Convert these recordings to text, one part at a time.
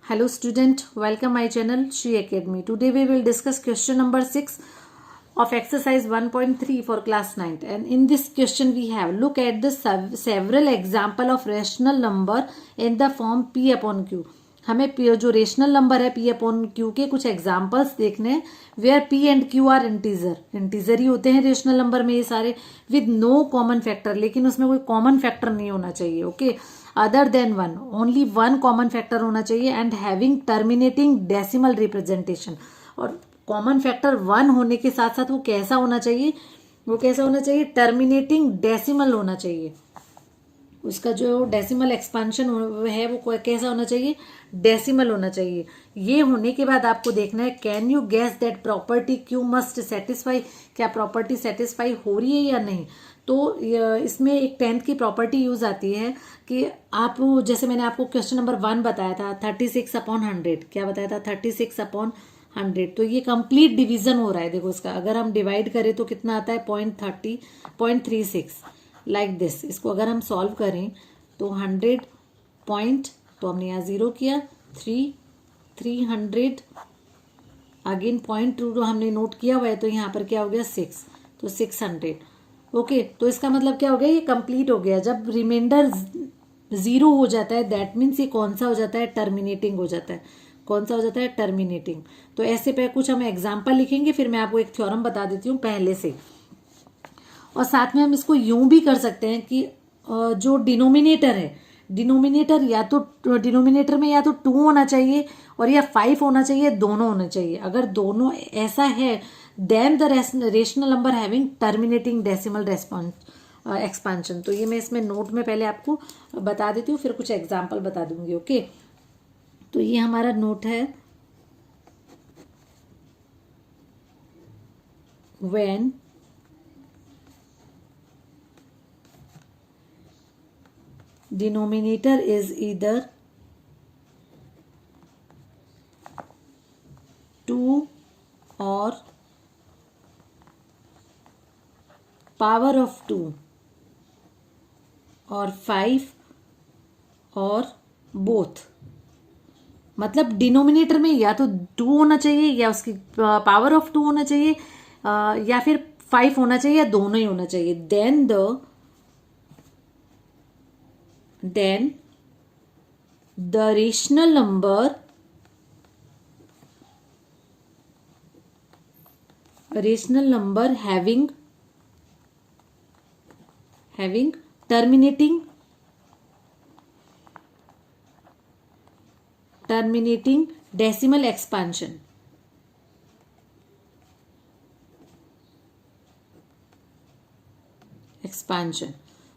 Hello student, welcome my channel Shri Academy. Today we will discuss question number 6 of exercise 1.3 for class 9th, and in this question we have look at the several example of rational number in the form p upon q. हमें जो rational number है p upon q के कुछ examples देखने हैं where p and q are integer ही होते हैं रेशनल नंबर में ये सारे विद नो कॉमन फैक्टर, लेकिन उसमें कोई कॉमन फैक्टर नहीं होना चाहिए. Okay, other than one, only one common factor होना चाहिए and having terminating decimal representation. और कॉमन फैक्टर वन होने के साथ साथ वो कैसा होना चाहिए, टर्मिनेटिंग डेसिमल होना चाहिए. उसका जो डेसिमल एक्सपांशन है वो कैसा होना चाहिए, डेसिमल होना चाहिए. ये होने के बाद आपको देखना है can you gas that property Q must satisfy, क्या प्रॉपर्टी सेटिस्फाई हो रही है या नहीं. तो इसमें एक 10th की प्रॉपर्टी यूज आती है कि आप, जैसे मैंने आपको क्वेश्चन नंबर 1 बताया था 36 अपॉन 100, क्या बताया था 36 अपॉन 100. तो ये कंप्लीट डिवीजन हो रहा है. देखो इसका अगर हम डिवाइड करें तो कितना आता है 0.36 लाइक दिस. इसको अगर हम सॉल्व करें तो 100 पॉइंट, तो हमने यहाँ 0 किया, 300 अगेन 0.2 हमने नोट किया हुआ है, तो यहाँ पर क्या हो गया 6, तो 600. ओके, तो इसका मतलब क्या हो गया, ये कंप्लीट हो गया. जब रिमाइंडर 0 हो जाता है दैट मीन्स ये कौन सा हो जाता है, टर्मिनेटिंग हो जाता है. कौन सा हो जाता है, टर्मिनेटिंग. तो ऐसे पे कुछ हम एग्जाम्पल लिखेंगे, फिर मैं आपको एक थ्योरम बता देती हूँ पहले से. और साथ में हम इसको यूं भी कर सकते हैं कि जो डिनोमिनेटर है, डिनोमिनेटर या तो डिनोमिनेटर में या तो 2 होना चाहिए और या 5 होना चाहिए, दोनों होना चाहिए. अगर दोनों ऐसा है then the rational number having terminating decimal expansion. तो ये मैं इसमें नोट में पहले आपको बता देती हूँ, फिर कुछ एग्जाम्पल बता दूंगी. ओके, तो ये हमारा नोट है. When denominator is either 2 or power of 2 or 5 और both. मतलब डिनोमिनेटर में या तो 2 होना चाहिए या उसकी पावर ऑफ 2 होना चाहिए या फिर 5 होना चाहिए या दोनों ही होना चाहिए. then the rational number having terminating decimal expansion.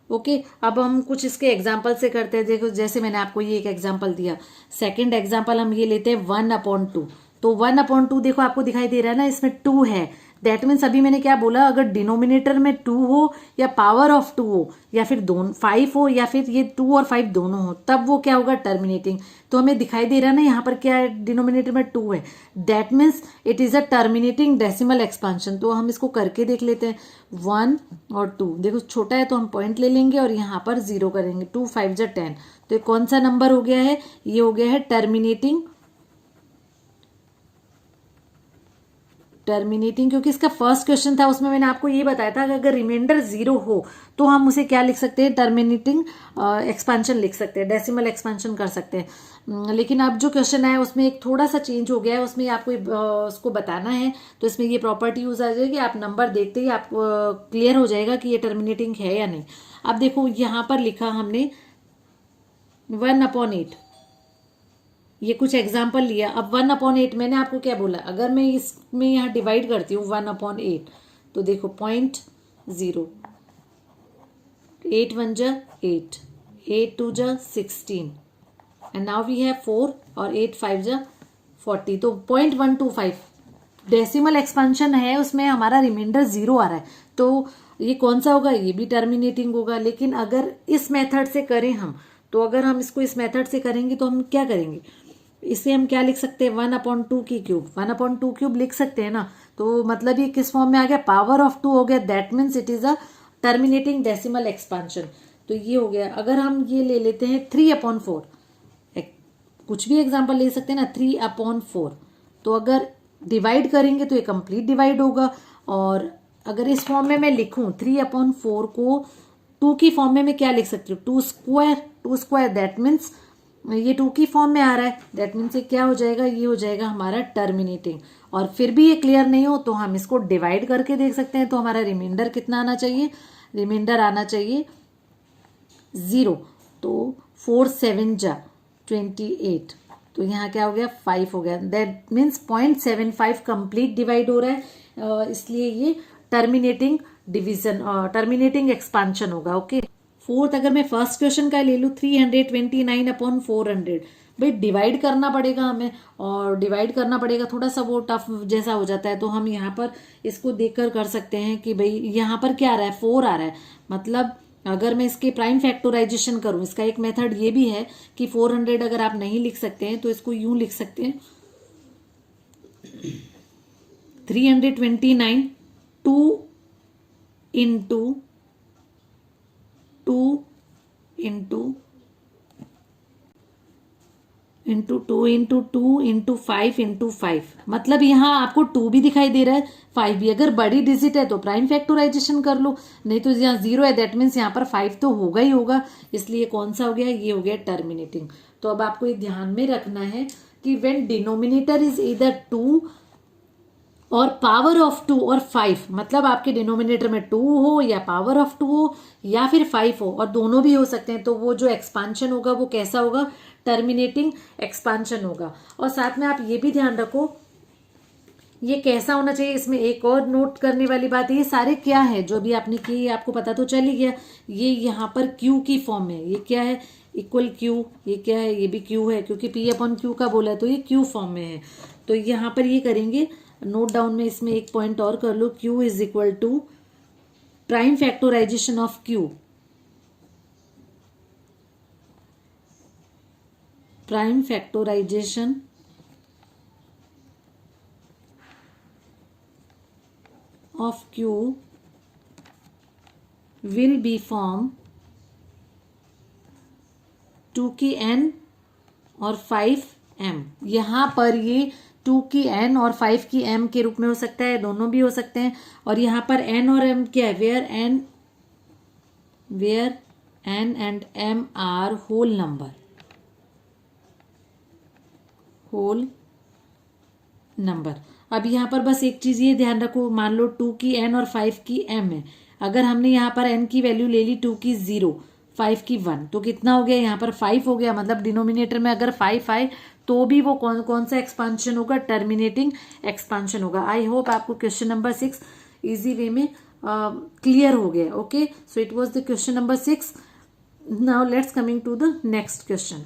Okay, अब हम कुछ इसके एग्जाम्पल से करते हैं. देखो जैसे मैंने आपको ये एक एग्जाम्पल दिया, सेकंड एग्जाम्पल हम ये लेते हैं 1/2. तो 1/2 देखो आपको दिखाई दे रहा है ना, इसमें 2 है. दैट मीन्स अभी मैंने क्या बोला, अगर डिनोमिनेटर में 2 हो या पावर ऑफ 2 हो या फिर दोनों 5 हो या फिर ये 2 और 5 दोनों हो, तब वो क्या होगा, टर्मिनेटिंग. तो हमें दिखाई दे रहा है ना यहाँ पर क्या है, डिनोमिनेटर में 2 है. That means it is a terminating decimal expansion. तो हम इसको करके देख लेते हैं. 1 और 2, देखो छोटा है तो हम पॉइंट ले लेंगे और यहाँ पर 0 करेंगे. 2 5 जा 10. तो ये कौन सा नंबर हो गया है, ये हो गया है टर्मिनेटिंग, क्योंकि इसका फर्स्ट क्वेश्चन था उसमें मैंने आपको ये बताया था कि अगर रिमाइंडर 0 हो तो हम उसे क्या लिख सकते हैं, टर्मिनेटिंग एक्सपांशन लिख सकते हैं, डेसिमल एक्सपांशन कर सकते हैं. लेकिन अब जो क्वेश्चन है उसमें एक थोड़ा सा चेंज हो गया है, उसमें आपको उसको बताना है. तो इसमें ये प्रॉपर्टी यूज आ जाएगी, आप नंबर देखते ही आप क्लियर हो जाएगा कि ये टर्मिनेटिंग है या नहीं. अब देखो यहाँ पर लिखा हमने 1/8, ये कुछ एग्जाम्पल लिया. अब 1/8 मैंने आपको क्या बोला, अगर मैं इसमें यहाँ डिवाइड करती हूँ 1/8, तो देखो 0.0, 8 1 जा 8, 8 2 जा 16 एंड नाउ वी हैव 4 और 8 5 जा 40. तो 0.125 डेसिमल एक्सपांशन है, उसमें हमारा रिमाइंडर 0 आ रहा है. तो ये कौन सा होगा, ये भी टर्मिनेटिंग होगा. लेकिन अगर इस मेथड से करें हम, तो अगर हम इसको इस मेथड से करेंगे तो हम क्या करेंगे, इसे हम क्या लिख सकते हैं, 1/2 की क्यूब, 1/2 क्यूब लिख सकते हैं ना. तो मतलब ये किस फॉर्म में आ गया, पावर ऑफ 2 हो गया. That means it is a terminating decimal expansion. तो ये हो गया. अगर हम ये ले लेते हैं 3/4, कुछ भी एग्जाम्पल ले सकते हैं ना, 3/4। तो अगर डिवाइड करेंगे तो ये कंप्लीट डिवाइड होगा। और अगर इस फॉर्म में मैं लिखूं 3/4 को 2 की फॉर्म में मैं क्या लिख सकती हूँ, 2 स्क्वायर दैट मीन्स ये 2 की फॉर्म में आ रहा है, दैट मीन्स ये क्या हो जाएगा, ये हो जाएगा हमारा टर्मिनेटिंग। और फिर भी ये क्लियर नहीं हो तो हम इसको डिवाइड करके देख सकते हैं। तो हमारा रिमाइंडर कितना आना चाहिए, रिमाइंडर आना चाहिए 0। तो 4 7 जा 28, तो यहाँ क्या हो गया 5 हो गया। दैट मीन्स 0.75 कंप्लीट डिवाइड हो रहा है, इसलिए ये टर्मिनेटिंग डिवीजन, टर्मिनेटिंग एक्सपांशन होगा। ओके, फोर्थ अगर मैं फर्स्ट क्वेश्चन का ले लूँ 329/400, भाई डिवाइड करना पड़ेगा हमें, और डिवाइड करना पड़ेगा, थोड़ा सा वो टफ जैसा हो जाता है। तो हम यहाँ पर इसको देखकर कर सकते हैं कि भाई यहाँ पर क्या आ रहा है, 4 आ रहा है। मतलब अगर मैं इसके प्राइम फैक्टराइजेशन करूं, इसका एक मेथड ये भी है कि 400 अगर आप नहीं लिख सकते हैं तो इसको यूं लिख सकते हैं 329 2 into 2 into 2 into 2 into 5 into 5। मतलब यहाँ आपको 2 भी दिखाई दे रहा है, 5 भी। अगर बड़ी डिजिट है तो प्राइम फैक्टराइजेशन कर लो, नहीं तो यहाँ 0 है, दैट मीन्स यहाँ पर 5 तो होगा ही होगा। इसलिए कौन सा हो गया, ये हो गया टर्मिनेटिंग। तो अब आपको ये ध्यान में रखना है कि व्हेन डिनोमिनेटर इज इधर 2 और पावर ऑफ 2 और 5, मतलब आपके डिनोमिनेटर में 2 हो या पावर ऑफ 2 हो या फिर 5 हो, और दोनों भी हो सकते हैं, तो वो जो एक्सपांशन होगा वो कैसा होगा, टर्मिनेटिंग एक्सपांशन होगा। और साथ में आप ये भी ध्यान रखो ये कैसा होना चाहिए। इसमें एक और नोट करने वाली बात है, ये सारे क्या है जो भी आपने किए आपको पता तो चल ही गया। ये यहाँ पर क्यू की फॉर्म है, ये क्या है, इक्वल क्यू, ये क्या है, ये भी क्यू है, क्योंकि P/Q का बोला है तो ये क्यू फॉर्म में है। तो यहाँ पर ये करेंगे नोट डाउन में, इसमें एक पॉइंट और कर लो, Q is equal to prime factorization of Q, prime factorization of Q will be form 2 की n और 5m। यहाँ पर ये 2 की n और 5 की m के रूप में हो सकता है, दोनों भी हो सकते हैं। और यहाँ पर n और m क्या है, where n and m are whole number, whole number. अब यहाँ पर बस एक चीज ये ध्यान रखो, मान लो 2 की n और 5 की m है। अगर हमने यहाँ पर n की वैल्यू ले ली 2 की 0, 5 की 1, तो कितना हो गया, यहाँ पर 5 हो गया। मतलब डिनोमिनेटर में अगर 5 आए तो भी वो कौन कौन सा एक्सपांशन होगा, टर्मिनेटिंग एक्सपांशन होगा। आई होप आपको क्वेश्चन नंबर 6 इजी वे में क्लियर हो गया। Okay, so it was the question number 6। Now let's coming to the next question.